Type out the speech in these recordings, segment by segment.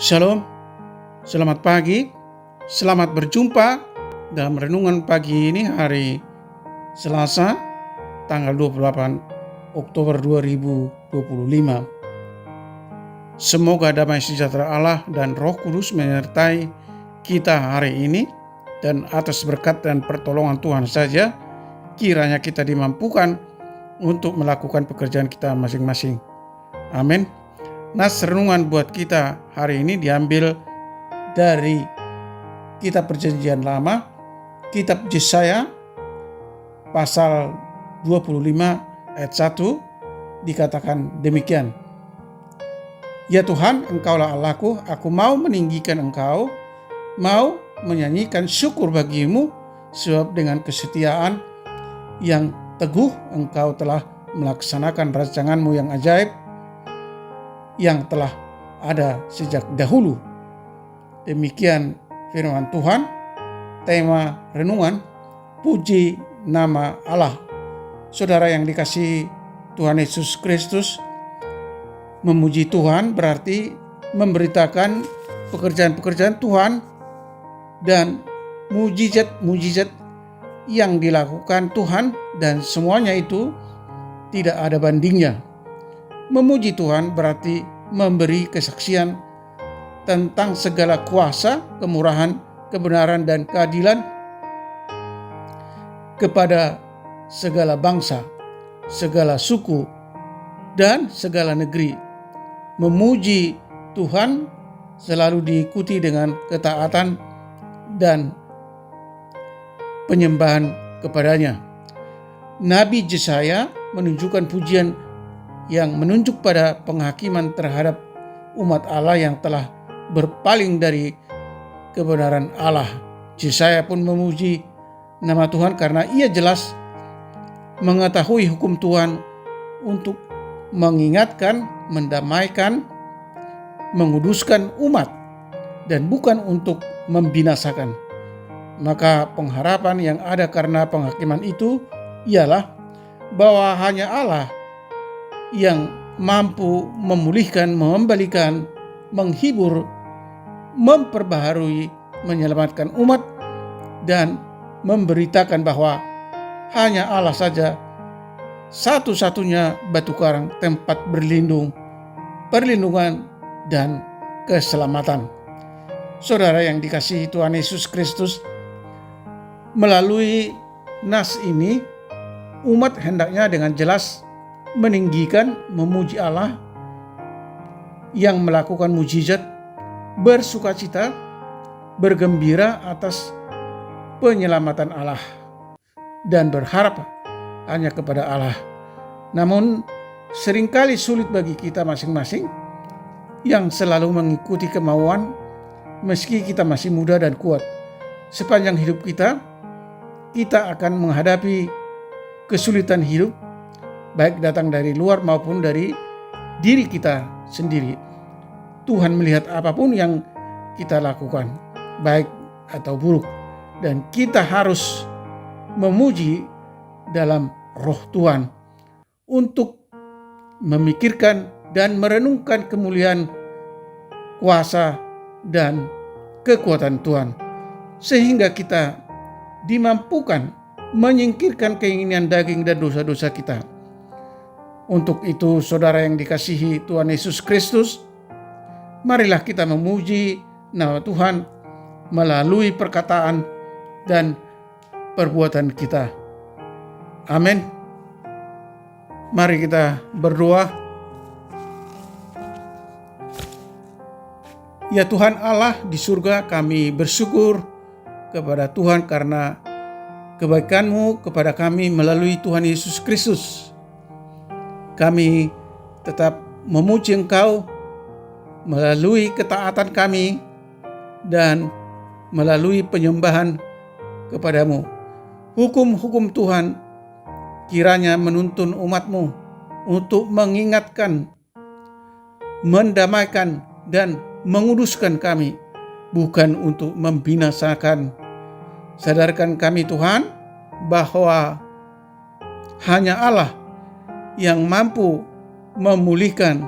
Shalom, selamat pagi, selamat berjumpa dalam renungan pagi ini hari Selasa, tanggal 28 Oktober 2025. Semoga damai sejahtera Allah dan Roh Kudus menyertai kita hari ini, dan atas berkat dan pertolongan Tuhan saja, kiranya kita dimampukan untuk melakukan pekerjaan kita masing-masing. Amin. Nas renungan buat kita hari ini diambil dari Kitab Perjanjian Lama, Kitab Yesaya, pasal 25 ayat 1, dikatakan demikian. Ya Tuhan, Engkaulah Allahku, aku mau meninggikan Engkau, mau menyanyikan syukur bagimu, sebab dengan kesetiaan yang teguh Engkau telah melaksanakan rancanganmu yang ajaib, yang telah ada sejak dahulu. Demikian firman Tuhan. Tema renungan, puji nama Allah. Saudara yang dikasihi Tuhan Yesus Kristus, memuji Tuhan berarti memberitakan pekerjaan-pekerjaan Tuhan dan mujizat-mujizat yang dilakukan Tuhan, dan semuanya itu tidak ada bandingnya. Memuji Tuhan berarti memberi kesaksian tentang segala kuasa, kemurahan, kebenaran, dan keadilan kepada segala bangsa, segala suku, dan segala negeri. Memuji Tuhan selalu diikuti dengan ketaatan dan penyembahan kepadanya. Nabi Yesaya menunjukkan pujian yang menunjuk pada penghakiman terhadap umat Allah yang telah berpaling dari kebenaran Allah. Yesaya pun memuji nama Tuhan karena ia jelas mengetahui hukum Tuhan untuk mengingatkan, mendamaikan, menguduskan umat, dan bukan untuk membinasakan. Maka pengharapan yang ada karena penghakiman itu ialah bahwa hanya Allah yang mampu memulihkan, mengembalikan, menghibur, memperbaharui, menyelamatkan umat, dan memberitakan bahwa hanya Allah saja satu-satunya batu karang, tempat berlindung, perlindungan, dan keselamatan. Saudara yang dikasihi Tuhan Yesus Kristus, melalui nas ini umat hendaknya dengan jelas meninggikan, memuji Allah yang melakukan mujizat, bersukacita, bergembira atas penyelamatan Allah, dan berharap hanya kepada Allah. Namun seringkali sulit bagi kita masing-masing yang selalu mengikuti kemauan, meski kita masih muda dan kuat. Sepanjang hidup kita akan menghadapi kesulitan hidup, baik datang dari luar maupun dari diri kita sendiri. Tuhan melihat apapun yang kita lakukan, baik atau buruk, dan kita harus memuji dalam roh Tuhan untuk memikirkan dan merenungkan kemuliaan, kuasa, dan kekuatan Tuhan, sehingga kita dimampukan menyingkirkan keinginan daging dan dosa-dosa kita. Untuk itu, saudara yang dikasihi Tuhan Yesus Kristus, marilah kita memuji nama Tuhan melalui perkataan dan perbuatan kita. Amin. Mari kita berdoa. Ya Tuhan Allah di surga, kami bersyukur kepada Tuhan karena kebaikan-Mu kepada kami melalui Tuhan Yesus Kristus. Kami tetap memuji Engkau melalui ketaatan kami dan melalui penyembahan kepadamu. Hukum-hukum Tuhan kiranya menuntun umat-Mu untuk mengingatkan, mendamaikan, dan menguduskan kami, bukan untuk membinasakan. Sadarkan kami Tuhan bahwa hanya Allah yang mampu memulihkan,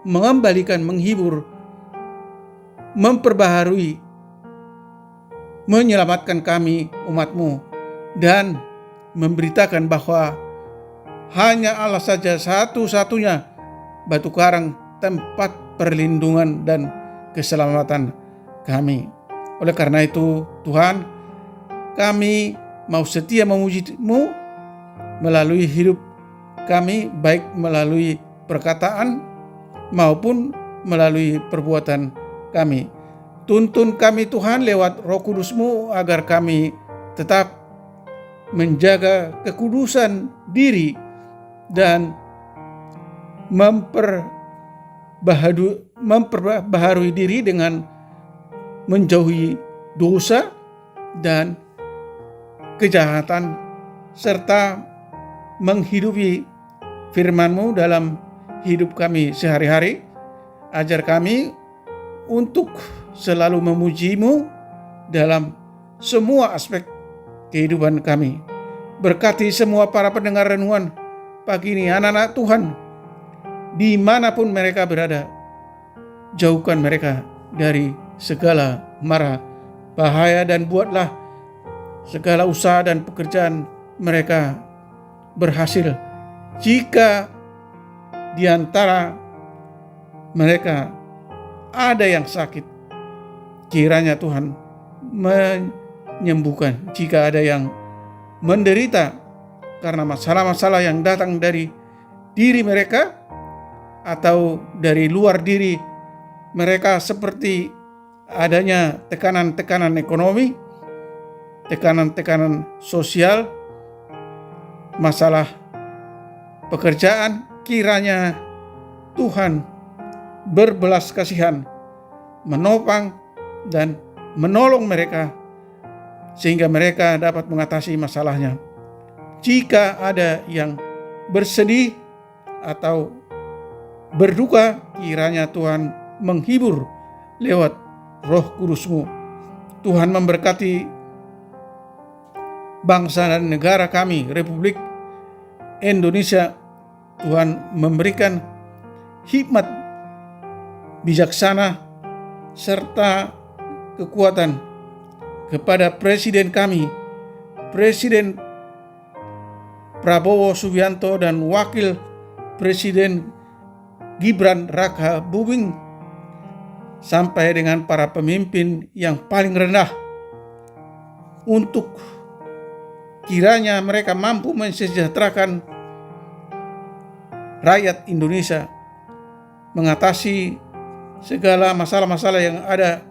mengembalikan, menghibur, memperbaharui, menyelamatkan kami umat-Mu, dan memberitakan bahwa hanya Allah saja satu-satunya batu karang, tempat perlindungan dan keselamatan kami. Oleh karena itu, Tuhan, kami mau setia memuji-Mu melalui hidup kami, baik melalui perkataan maupun melalui perbuatan kami. Tuntun kami Tuhan lewat Roh Kudus-Mu agar kami tetap menjaga kekudusan diri dan memperbaharui diri dengan menjauhi dosa dan kejahatan, serta menghidupi firman-Mu dalam hidup kami sehari-hari. Ajar kami untuk selalu memuji-Mu dalam semua aspek kehidupan kami. Berkati semua para pendengar renungan pagi ini, anak-anak Tuhan, dimanapun mereka berada. Jauhkan mereka dari segala mara bahaya, dan buatlah segala usaha dan pekerjaan mereka berhasil. Jika di antara mereka ada yang sakit, kiranya Tuhan menyembuhkan. Jika ada yang menderita karena masalah-masalah yang datang dari diri mereka atau dari luar diri mereka, seperti adanya tekanan-tekanan ekonomi, tekanan-tekanan sosial, masalah pekerjaan, kiranya Tuhan berbelas kasihan, menopang dan menolong mereka sehingga mereka dapat mengatasi masalahnya. Jika ada yang bersedih atau berduka, kiranya Tuhan menghibur lewat Roh Kudus-Mu. Tuhan memberkati bangsa dan negara kami, Republik Indonesia. Tuhan memberikan hikmat, bijaksana, serta kekuatan kepada Presiden kami, Presiden Prabowo Subianto, dan Wakil Presiden Gibran Raka Buming, sampai dengan para pemimpin yang paling rendah, untuk kiranya mereka mampu mensejahterakan rakyat Indonesia, mengatasi segala masalah-masalah yang ada,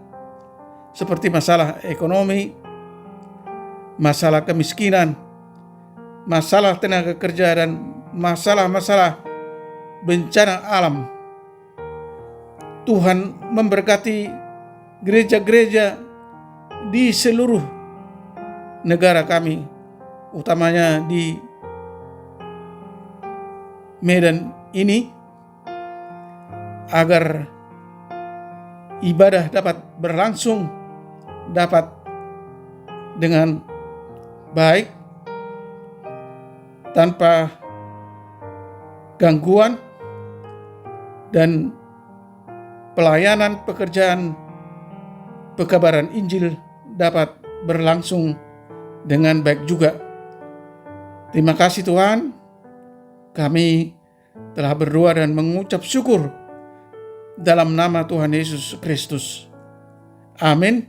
seperti masalah ekonomi, masalah kemiskinan, masalah tenaga kerja, dan masalah-masalah bencana alam. Tuhan memberkati gereja-gereja di seluruh negara kami, utamanya di Medan ini, agar ibadah dapat berlangsung, dapat dengan baik, tanpa gangguan, dan pelayanan pekerjaan pekabaran Injil dapat berlangsung dengan baik juga. Terima kasih Tuhan, kami telah berdoa dan mengucap syukur dalam nama Tuhan Yesus Kristus. Amin.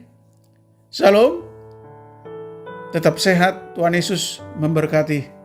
Shalom. Tetap sehat, Tuhan Yesus memberkati.